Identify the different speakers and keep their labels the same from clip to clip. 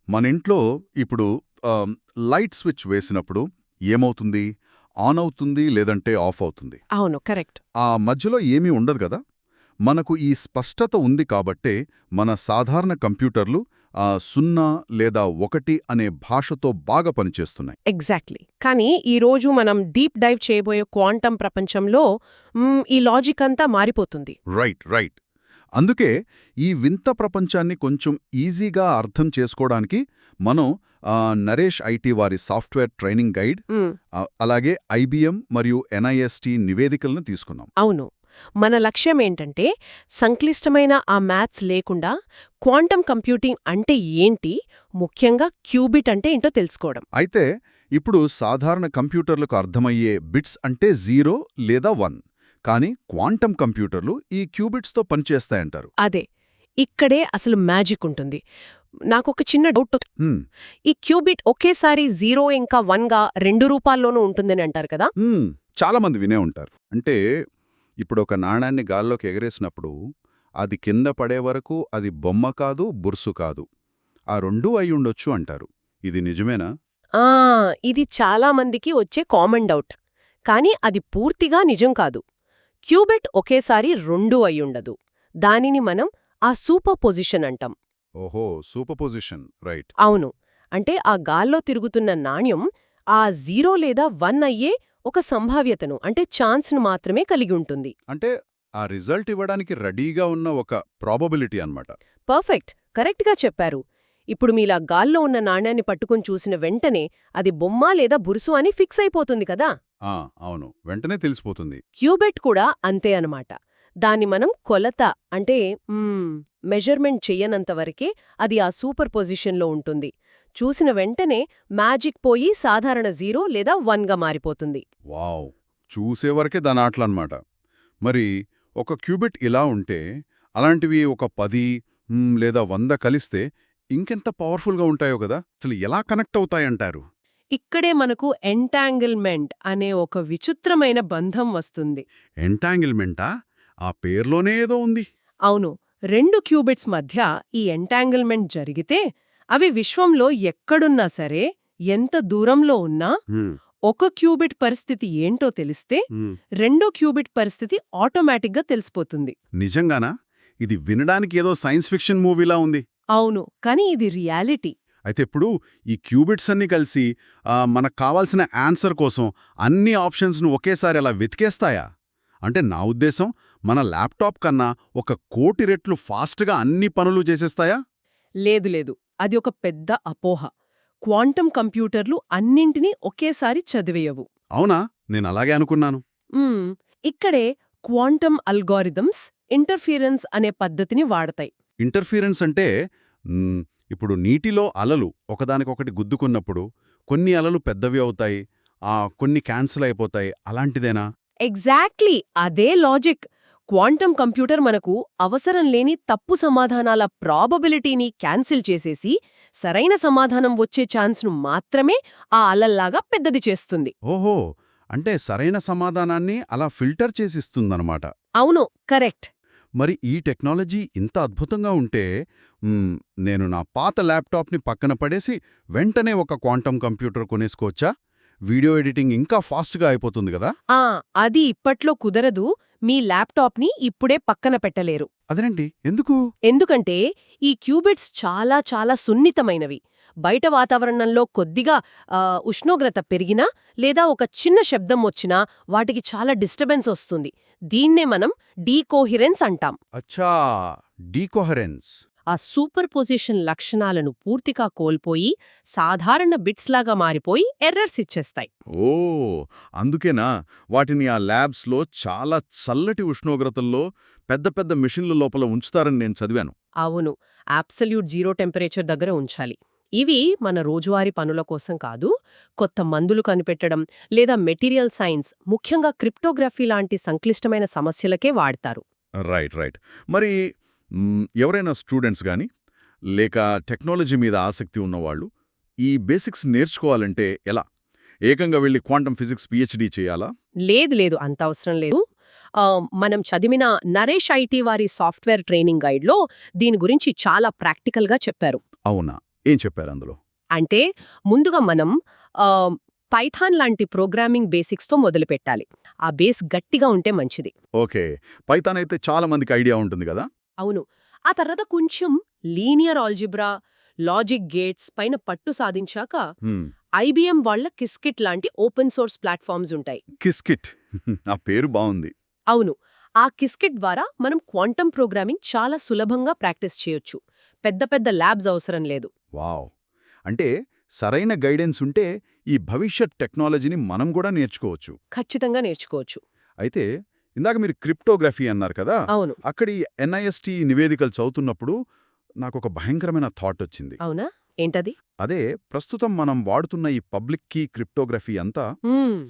Speaker 1: మన ఇంట్లో ఇప్పుడు లైట్ స్విచ్ వేసినప్పుడు ఏమవుతుంది? ఆన్ అవుతుంది లేదంటే ఆఫ్ అవుతుంది.
Speaker 2: అవును, కరెక్ట్.
Speaker 1: ఆ మధ్యలో ఏమీ ఉండదు కదా. మనకు ఈ స్పష్టత ఉంది కాబట్టే మన సాధారణ కంప్యూటర్లు 0 లేదా 1 అనే భాషతో బాగా పనిచేస్తున్నాయి.
Speaker 2: ఎగ్జాక్ట్లీ. కానీ ఈరోజు మనం డీప్ డైవ్ చేయబోయే క్వాంటం ప్రపంచంలో ఈ లాజిక్ అంతా మారిపోతుంది.
Speaker 1: రైట్. అందుకే ఈ వింత ప్రపంచాన్ని కొంచెం ఈజీగా అర్థం చేసుకోవడానికి మనం నరేష్ ఐటీ వారి సాఫ్ట్వేర్ ట్రైనింగ్ గైడ్, అలాగే IBM మరియు NIST నివేదికలను తీసుకున్నాం.
Speaker 2: అవును. మన లక్ష్యం ఏంటంటే సంక్లిష్టమైన ఆ మ్యాథ్స్ లేకుండా క్వాంటం కంప్యూటింగ్ అంటే ఏంటి, ముఖ్యంగా క్యూబిట్ అంటే ఏంటో తెలుసుకోవడం.
Speaker 1: అయితే ఇప్పుడు సాధారణ కంప్యూటర్లకు అర్థమయ్యే బిట్స్ అంటే 0 లేదా 1. కానీ క్వాంటం కంప్యూటర్లు ఈ క్యూబిట్స్తో పనిచేస్తాయంటారు.
Speaker 2: అదే, ఇక్కడే అసలు మ్యాజిక్ ఉంటుంది. నాకొక చిన్న డౌట్. ఈ క్యూబిట్ ఒకేసారి 0 ఇంకా 1గా 2 రూపాల్లోనూ ఉంటుందని అంటారు కదా.
Speaker 1: చాలా మంది వినే ఉంటారు. అంటే ఇప్పుడు ఒక నాణాన్ని గాల్లోకి ఎగరేసినప్పుడు అది కింద పడే వరకు అది బొమ్మ కాదు, బుర్సు కాదు, ఆ రెండూ అయ్యుండొచ్చు అంటారు. ఇది నిజమేనా?
Speaker 2: ఇది చాలా మందికి వచ్చే కామన్ డౌట్. కానీ అది పూర్తిగా నిజం కాదు. క్యూబిట్ ఒకేసారి 2 అయ్యుండదు. దానిని మనం ఆ సూపర్ పొజిషన్ అంటాం.
Speaker 1: ఓహో, సూపర్ పొజిషన్, రైట్.
Speaker 2: అవును. అంటే ఆ గాల్లో తిరుగుతున్న నాణ్యం ఆ 0 లేదా 1 అయ్యే ఒక సంభావ్యతను, అంటే ఛాన్స్ను మాత్రమే కలిగి ఉంటుంది.
Speaker 1: అంటే ఆ రిజల్ట్ ఇవ్వడానికి రెడీగా ఉన్న ఒక ప్రాబబిలిటీ అన్నమాట.
Speaker 2: పర్ఫెక్ట్, కరెక్ట్గా చెప్పారు. ఇప్పుడు మీలా గాల్లో ఉన్న నాణ్యాన్ని పట్టుకుని చూసిన వెంటనే అది బొమ్మ లేదా బురుసు అని ఫిక్స్ అయిపోతుంది కదా.
Speaker 1: అవును, వెంటనే తెలిసిపోతుంది.
Speaker 2: క్యూబిట్ కూడా అంతే అనమాట. దాన్ని మనం కొలత అంటే మెజర్మెంట్ చెయ్యనంతవరకే అది ఆ సూపర్ పొజిషన్లో ఉంటుంది. చూసిన వెంటనే మ్యాజిక్ పోయి సాధారణ 0 లేదా 1గా మారిపోతుంది.
Speaker 1: వావ్, చూసేవరకే దాని ఆటలన్నమాట. మరి ఒక క్యూబిట్ ఇలా ఉంటే అలాంటివి ఒక 10 లేదా 100 కలిస్తే ఇంకెంత పవర్ఫుల్గా ఉంటాయో కదా. అసలు ఎలా కనెక్ట్ అవుతాయంటారు?
Speaker 2: ఇక్కడే మనకు ఎంటాంగిల్మెంట్ అనే ఒక విచిత్రమైన బంధం వస్తుంది.
Speaker 1: ఎంటాంగిల్మెంటా? ఆ పేర్లోనే ఏదో ఉంది.
Speaker 2: అవును. 2 క్యూబిట్స్ మధ్య ఈ ఎంటాంగిల్మెంట్ జరిగితే అవి విశ్వంలో ఎక్కడున్నా సరే, ఎంత దూరంలో ఉన్నా, ఒక క్యూబిట్ పరిస్థితి ఏంటో తెలిస్తే రెండో క్యూబిట్ పరిస్థితి ఆటోమేటిక్గా తెలిసిపోతుంది.
Speaker 1: నిజంగానా? ఇది వినడానికి ఏదో సైన్స్ ఫిక్షన్ మూవీలా ఉంది.
Speaker 2: అవును, కానీ ఇది రియాలిటీ.
Speaker 1: అయితే ఇప్పుడు ఈ క్యూబిట్స్ అన్నీ కలిసి మనకు కావాల్సిన ఆన్సర్ కోసం అన్ని ఆప్షన్స్ను ఒకేసారి అలా వెతికేస్తాయా? అంటే నా ఉద్దేశం, మన ల్యాప్టాప్ కన్నా 1,000,000 రెట్లు ఫాస్ట్గా అన్ని పనులు చేసేస్తాయా?
Speaker 2: లేదు, అది ఒక పెద్ద అపోహ. క్వాంటం కంప్యూటర్లు అన్నింటినీ ఒకేసారి చదివేయవు.
Speaker 1: అవునా? నేను అలాగే అనుకున్నాను.
Speaker 2: ఇక్కడే క్వాంటం అల్గోరిథమ్స్ ఇంటర్ఫిరెన్స్ అనే పద్ధతిని వాడతాయి.
Speaker 1: ఇంటర్ఫిరెన్స్ అంటే ఇప్పుడు నీటిలో అలలు ఒకదానికొకటి గుద్దుకున్నప్పుడు కొన్ని అలలు పెద్దవి అవుతాయి, కొన్ని క్యాన్సిల్ అయిపోతాయి, అలాంటిదేనా?
Speaker 2: ఎగ్జాక్ట్లీ అదే లాజిక్. క్వాంటం కంప్యూటర్ మనకు అవసరం లేని తప్పు సమాధానాల ప్రాబబిలిటీని క్యాన్సిల్ చేసేసి సరైన సమాధానం వచ్చే ఛాన్స్ను మాత్రమే ఆ అలల్లాగా పెద్దది చేస్తుంది.
Speaker 1: ఓహో, అంటే సరైన సమాధానాన్ని అలా ఫిల్టర్ చేసిస్తుందన్నమాట.
Speaker 2: అవును, కరెక్ట్.
Speaker 1: మరి ఈ టెక్నాలజీ ఇంత అద్భుతంగా ఉంటే నేను నా పాత ల్యాప్టాప్ని పక్కన పడేసి వెంటనే ఒక క్వాంటం కంప్యూటర్ కొనేసుకోవచ్చా? వీడియో ఎడిటింగ్ ఇంకా ఫాస్ట్గా అయిపోతుంది కదా.
Speaker 2: అది ఇప్పట్లో కుదరదు. మీ ల్యాప్టాప్ని ఇప్పుడే పక్కన పెట్టలేరు.
Speaker 1: అదేనండి, ఎందుకు?
Speaker 2: ఎందుకంటే ఈ క్యూబిట్స్ చాలా చాలా సున్నితమైనవి. బయట వాతావరణంలో కొద్దిగా ఉష్ణోగ్రత పెరిగినా లేదా ఒక చిన్న శబ్దం వచ్చినా వాటికి చాలా డిస్టర్బెన్స్ వస్తుంది. దీన్నే మనం డీకోహిరెన్స్ అంటాం.
Speaker 1: అచ్చా, డీకోహరెన్స్.
Speaker 2: ఆ సూపర్ పొజిషన్ లక్షణాలను పూర్తిగా కోల్పోయి సాధారణ బిట్స్లాగా మారిపోయి ఎర్రర్స్ ఇచ్చేస్తాయి.
Speaker 1: ఓ, అందుకేనా వాటిని ఆ ల్యాబ్స్లో చాలా చల్లటి ఉష్ణోగ్రతల్లో పెద్ద పెద్ద మిషన్ల లోపల ఉంచుతారని నేను చదివాను.
Speaker 2: అవును, అబ్సల్యూట్ 0 టెంపరేచర్ దగ్గర ఉంచాలి. ఇవి మన రోజువారీ పనుల కోసం కాదు, కొత్త మందులు కనిపెట్టడం లేదా మెటీరియల్ సైన్స్, ముఖ్యంగా క్రిప్టోగ్రఫీ లాంటి సంక్లిష్టమైన సమస్యలకే వాడతారు.
Speaker 1: రైట్. మరి ఎవరైనా స్టూడెంట్స్ గాని లేక టెక్నాలజీ మీద ఆసక్తి ఉన్నవాళ్ళు ఈ బేసిక్స్ నేర్చుకోవాలంటే ఎలా? ఏకంగా వెళ్ళి క్వాంటం ఫిజిక్స్ PhD చేయాలా?
Speaker 2: లేదు, అంత అవసరం లేదు. మనం చదివిన నరేష్ ఐటీ వారి సాఫ్ట్వేర్ ట్రైనింగ్ గైడ్లో దీని గురించి చాలా ప్రాక్టికల్గా చెప్పారు.
Speaker 1: అవునా? ఏం చెప్పారు అందులో?
Speaker 3: అంటే ముందుగా మనం పైథాన్ లాంటి ప్రోగ్రామింగ్ బేసిక్స్తో మొదలుపెట్టాలి. ఆ బేస్ గట్టిగా ఉంటే మంచిది.
Speaker 1: ఓకే. పైథాన్ అయితే చాలా మందికి ఐడియా ఉంటుంది కదా.
Speaker 3: అవును. ఆ తర్వాత కొంచెం లీనియర్ ఆల్జిబ్రా, లాజిక్ గేట్స్ పైన పట్టు సాధించాక ఐబీఎం వాళ్ళ కిస్కిట్ లాంటి ఓపెన్ సోర్స్ ప్లాట్ఫామ్స్ ఉంటాయి.
Speaker 1: కిస్కిట్ ఆ పేరు బావుంది.
Speaker 3: అవును. ఆ కిస్కిట్ ద్వారా మనం క్వాంటం ప్రోగ్రామింగ్ చాలా సులభంగా ప్రాక్టీస్ చేయొచ్చు. పెద్ద పెద్ద ల్యాబ్స్ అవసరం లేదు.
Speaker 1: వావ్! అంటే సరైన గైడెన్స్ ఉంటే ఈ భవిష్యత్ టెక్నాలజీని మనం కూడా నేర్చుకోవచ్చు.
Speaker 3: ఖచ్చితంగా నేర్చుకోవచ్చు.
Speaker 1: అయితే ఇందాక మీరు క్రిప్టోగ్రఫీ అన్నారు కదా.
Speaker 3: అవును.
Speaker 1: అక్కడి ఎన్ఐఎస్టీ నివేదికలు చదువుతున్నప్పుడు నాకొక భయంకరమైన థాట్ వచ్చింది.
Speaker 3: అవునా? ఏంటది?
Speaker 1: అదే ప్రస్తుతం మనం వాడుతున్న ఈ పబ్లిక్ కీ క్రిప్టోగ్రఫీ అంతా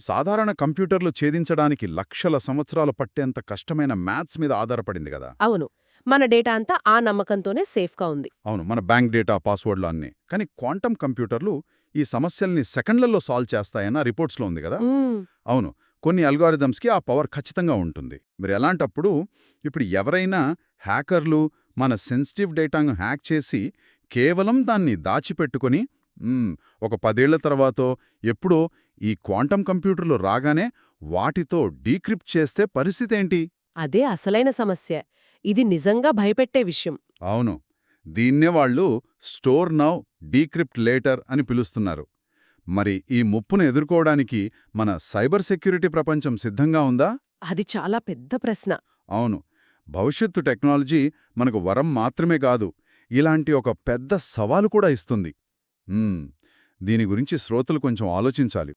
Speaker 1: సాధారణ కంప్యూటర్లు ఛేదించడానికి లక్షల సంవత్సరాలు పట్టేంత కష్టమైన మ్యాథ్స్ మీద ఆధారపడింది కదా.
Speaker 3: అవును. మన డేటా అంతా ఆ నమ్మకంతోనే సేఫ్గా ఉంది.
Speaker 1: అవును, మన బ్యాంక్ డేటా, పాస్వర్డ్లు అన్నీ. కానీ క్వాంటం కంప్యూటర్లు ఈ సమస్యల్ని సెకండ్లలో సాల్వ్ చేస్తాయన్న రిపోర్ట్స్లో ఉంది కదా. అవును, కొన్ని అల్గారిథమ్స్కి ఆ పవర్ ఖచ్చితంగా ఉంటుంది. మరి ఎలాంటప్పుడు ఇప్పుడు ఎవరైనా హ్యాకర్లు మన సెన్సిటివ్ డేటాను హ్యాక్ చేసి కేవలం దాన్ని దాచిపెట్టుకొని ఒక 10 ఏళ్ల తర్వాతో ఎప్పుడో ఈ క్వాంటం కంప్యూటర్లు రాగానే వాటితో డీక్రిప్ట్ చేస్తే పరిస్థితేంటి?
Speaker 3: అదే అసలైన సమస్య. ఇది నిజంగా భయపెట్టే విషయం.
Speaker 1: అవును, దీన్నే వాళ్ళు స్టోర్ నౌ డీక్రిప్ట్ లేటర్ అని పిలుస్తున్నారు. మరి ఈ ముప్పును ఎదుర్కోవడానికి మన సైబర్ సెక్యూరిటీ ప్రపంచం సిద్ధంగా ఉందా?
Speaker 3: అది చాలా పెద్ద ప్రశ్న.
Speaker 1: అవును, భవిష్యత్తు టెక్నాలజీ మనకు వరం మాత్రమే కాదు, ఇలాంటి ఒక పెద్ద సవాలు కూడా ఇస్తుంది. దీని గురించి శ్రోతలు కొంచెం ఆలోచించాలి.